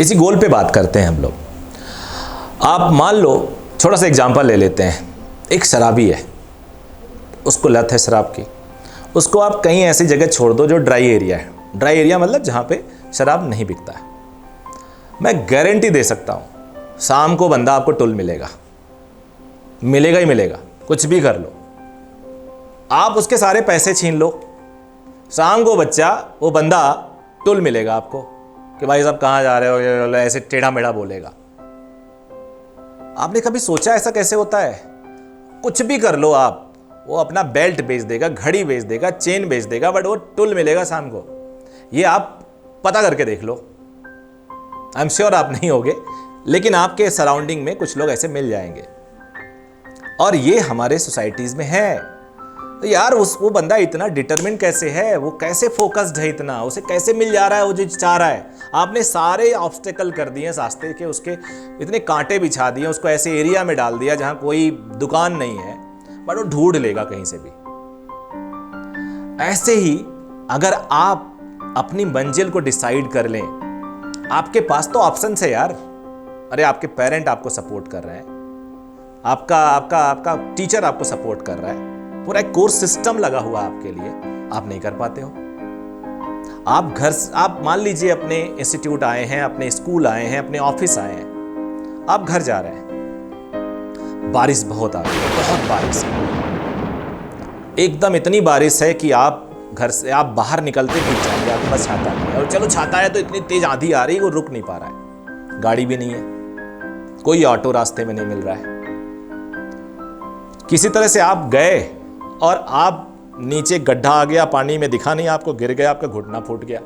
इसी गोल पे बात करते हैं हम लोग। आप मान लो, छोटा सा एग्जांपल ले लेते हैं। एक शराबी है, उसको लत है शराब की। उसको आप कहीं ऐसी जगह छोड़ दो जो ड्राई एरिया है। ड्राई एरिया मतलब जहाँ पे शराब नहीं बिकता है। मैं गारंटी दे सकता हूँ शाम को बंदा आपको टुल मिलेगा, मिलेगा ही मिलेगा। कुछ भी कर लो, आप उसके सारे पैसे छीन लो, शाम को वो बंदा टुल मिलेगा आपको कि भाई साहब कहाँ जा रहे हो, ऐसे टेढ़ा मेढ़ा बोलेगा। आपने कभी सोचा ऐसा कैसे होता है? कुछ भी कर लो आप, वो अपना बेल्ट बेच देगा, घड़ी बेच देगा, चेन बेच देगा, बट वो टुल मिलेगा शाम को। ये आप पता करके देख लो। आई एम श्योर आप नहीं होगे, लेकिन आपके सराउंडिंग में कुछ लोग ऐसे मिल जाएंगे। और ये हमारे सोसाइटीज में है। तो यार वो बंदा इतना डिटरमिन कैसे है, वो कैसे फोकस्ड है, इतना उसे कैसे मिल जा रहा है वो जो चाह रहा है। आपने सारे ऑब्स्टेकल कर दिए रास्ते के, उसके इतने कांटे बिछा दिए, उसको ऐसे एरिया में डाल दिया जहां कोई दुकान नहीं है, बट वो ढूंढ लेगा कहीं से भी। ऐसे ही अगर आप अपनी मंजिल को डिसाइड कर लें, आपके पास तो ऑप्शंस है यार। अरे आपके पेरेंट आपको सपोर्ट कर रहे हैं, आपका आपका आपका टीचर आपको सपोर्ट कर रहा है, पूरा एक कोर्स सिस्टम लगा हुआ आपके लिए, आप नहीं कर पाते हो। आप मान लीजिए अपने इंस्टीट्यूट आए हैं, अपने स्कूल आए हैं, अपने ऑफिस आए हैं, आप घर जा रहे हैं, बारिश बहुत आ रही है, बहुत बारिश है, एकदम इतनी बारिश है कि आप घर से आप बाहर निकलते भीग जाएंगे, आपके पास छाता नहीं है। और चलो छाता है तो इतनी तेज आंधी आ रही है वो रुक नहीं पा रहा है, गाड़ी भी नहीं है, कोई ऑटो रास्ते में नहीं मिल रहा है। किसी तरह से आप गए और आप नीचे गड्ढा आ गया, पानी में दिखा नहीं आपको, गिर गया, आपका घुटना फूट गया,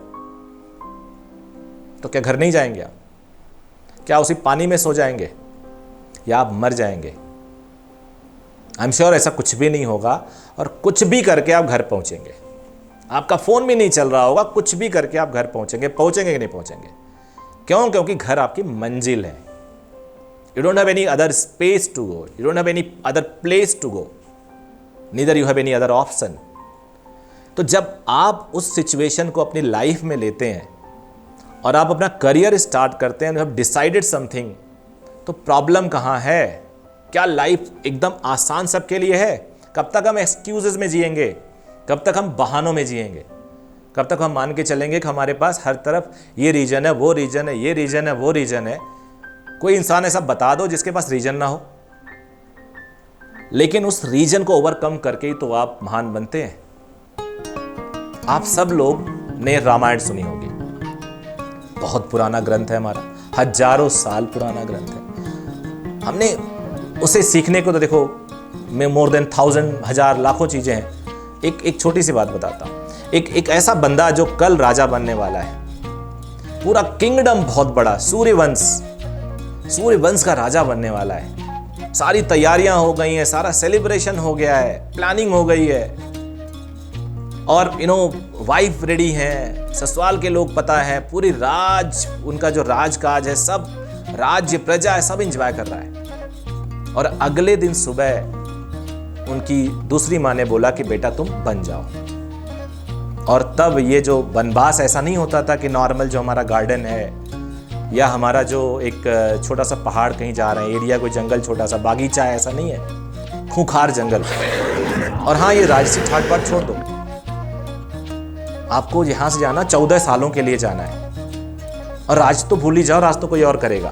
तो क्या घर नहीं जाएंगे आप? क्या उसी पानी में सो जाएंगे या आप मर जाएंगे? आई एम श्योर ऐसा कुछ भी नहीं होगा, और कुछ भी करके आप घर पहुंचेंगे। आपका फोन भी नहीं चल रहा होगा, कुछ भी करके आप घर पहुंचेंगे। पहुंचेंगे कि नहीं पहुंचेंगे? क्यों? क्योंकि घर आपकी मंजिल है। You don't have any other space to go. You don't have any other place to go. Neither you have any other option. तो जब आप उस सिचुएशन को अपनी लाइफ में लेते हैं और आप अपना करियर स्टार्ट करते हैं, you have decided something, तो प्रॉब्लम कहाँ है? क्या लाइफ एकदम आसान सबके लिए है? कब तक हम एक्सक्यूजेस में जिएंगे? कब तक हम बहानों में जिएंगे? कब तक हम मान के चलेंगे कि हमारे पास हर तरफ ये रीजन है, वो रीजन है, ये रीजन है, वो रीजन है? कोई इंसान ऐसा बता दो जिसके पास रीजन ना हो। लेकिन उस रीजन को ओवरकम करके ही तो आप महान बनते हैं। आप सब लोग ने रामायण सुनी होगी, बहुत पुराना ग्रंथ है हमारा, हजारों साल पुराना ग्रंथ है। हमने उसे सीखने को तो देखो में मोर देन 1000, हजार, लाखों चीजें हैं। एक छोटी सी बात बताता हूं। एक ऐसा बंदा जो कल राजा बनने वाला है, पूरा किंगडम बहुत बड़ा, सूर्यवंश का राजा बनने वाला है। सारी तैयारियां हो गई हैं, सारा सेलिब्रेशन हो गया है, प्लानिंग हो गई है, और वाइफ रेडी है, ससुराल के लोग पता है, पूरी उनका जो राजकाज है, सब राज्य प्रजा है, सब एंजॉय कर रहा है। और अगले दिन सुबह उनकी दूसरी माँ ने बोला कि बेटा तुम बन जाओ। और तब ये जो वनवास ऐसा नहीं होता था कि नॉर्मल जो हमारा गार्डन है या हमारा जो एक छोटा सा पहाड़ कहीं जा रहे हैं, एरिया कोई जंगल, छोटा सा बागीचा है, ऐसा नहीं है, खूंखार जंगल। और हाँ, ये राजसी ठाट बाट छोड़ दो, आपको यहां से जाना 14 सालों के लिए जाना है, और राज तो भूल ही जाओ, राज तो कोई और करेगा।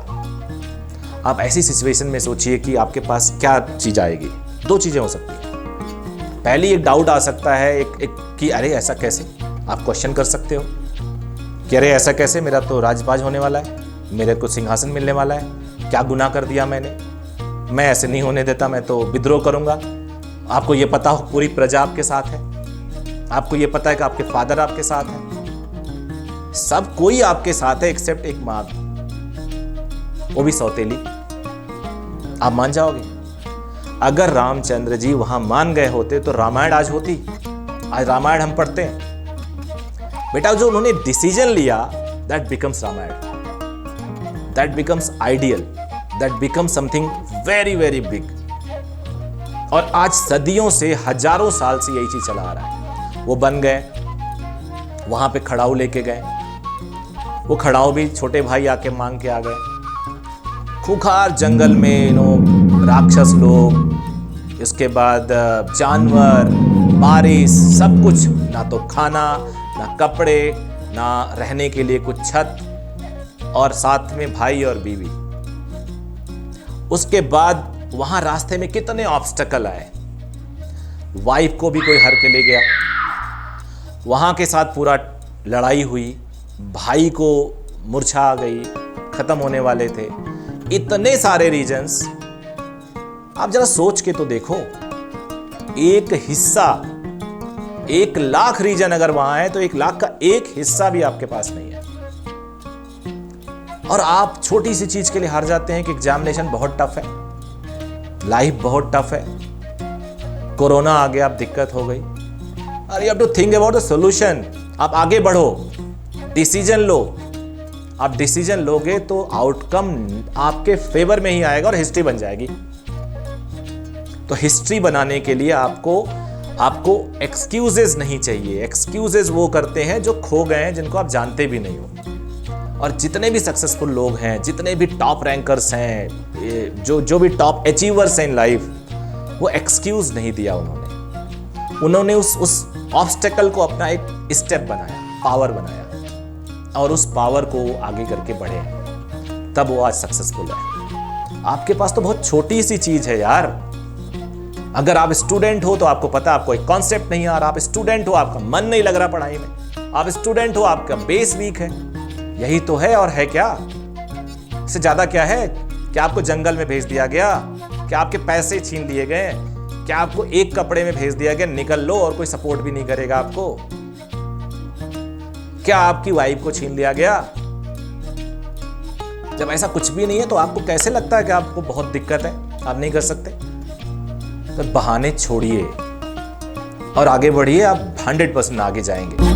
आप ऐसी सिचुएशन में सोचिए कि आपके पास क्या चीज आएगी। दो चीजें हो सकती है। पहली, एक डाउट आ सकता है एक कि अरे ऐसा कैसे, आप क्वेश्चन कर सकते हो कि अरे ऐसा कैसे, मेरा तो राजपाज होने वाला है, मेरे को सिंहासन मिलने वाला है, क्या गुनाह कर दिया मैंने, मैं ऐसे नहीं होने देता, मैं तो विद्रोह करूंगा। आपको ये पता हो पूरी प्रजा आपके साथ है, आपको ये पता है कि आपके फादर आपके साथ है, सब कोई आपके साथ है एक्सेप्ट एक माँ, वो भी सौतेली। आप मान जाओगे? अगर रामचंद्र जी वहां मान गए होते तो रामायण आज होती। आज रामायण हम पढ़ते हैं बेटा, जो उन्होंने डिसीजन लिया, that becomes Ramayan, that becomes ideal, that becomes something very very big. और आज सदियों से, हजारों साल से यही चीज चला आ रहा है। वो बन गए, वहां पे खड़ाऊ लेके गए, वो खड़ाऊ भी छोटे भाई आके मांग के आ गए। खूंखार जंगल में राक्षस लोग, इसके बाद जानवर, बारिश, सब कुछ, ना तो खाना, ना कपड़े, ना रहने के लिए कुछ छत, और साथ में भाई और बीवी। उसके बाद वहां रास्ते में कितने ऑब्स्टेकल आए। वाइफ को भी कोई हर के ले गया, वहां के साथ पूरा लड़ाई हुई, भाई को मूर्छा आ गई, खत्म होने वाले थे। इतने सारे रीजंस, आप जरा सोच के तो देखो, एक हिस्सा, 1,00,000 रीजन अगर वहां है तो 1,00,000 का एक हिस्सा भी आपके पास नहीं है। और आप छोटी सी चीज के लिए हार जाते हैं कि एग्जामिनेशन बहुत टफ है, लाइफ बहुत टफ है, कोरोना आ गया, अब दिक्कत हो गई। और you have to think about the solution. आप आगे बढ़ो, डिसीजन लो। आप डिसीजन लोगे तो आउटकम आपके फेवर में ही आएगा और हिस्ट्री बन जाएगी। तो हिस्ट्री बनाने के लिए आपको एक्सक्यूजेस नहीं चाहिए। एक्सक्यूजेस वो करते हैं जो खो गए हैं, जिनको आप जानते भी नहीं हो। और जितने भी सक्सेसफुल लोग हैं, जितने भी टॉप रैंकर्स हैं, जो भी टॉप अचीवर्स हैं इन लाइफ, वो एक्सक्यूज नहीं दिया उन्होंने उस ऑब्स्टेकल को अपना एक स्टेप बनाया, पावर बनाया, और उस पावर को आगे करके बढ़े, तब वो आज सक्सेसफुल है। आपके पास तो बहुत छोटी सी चीज है यार। अगर आप स्टूडेंट हो तो आपको पता, आपको एक कॉन्सेप्ट नहीं आ रहा, आप स्टूडेंट हो, आपका मन नहीं लग रहा पढ़ाई में, आप स्टूडेंट हो, आपका बेस वीक है, यही तो है। और है क्या, इससे ज्यादा क्या है? क्या आपको जंगल में भेज दिया गया? क्या आपके पैसे छीन लिए गए? क्या आपको एक कपड़े में भेज दिया गया, निकल लो, और कोई सपोर्ट भी नहीं करेगा आपको? क्या आपकी वाइफ को छीन लिया गया? जब ऐसा कुछ भी नहीं है तो आपको कैसे लगता है कि आपको बहुत दिक्कत है, आप नहीं कर सकते? तो बहाने छोड़िए और आगे बढ़िए, आप 100% आगे जाएंगे।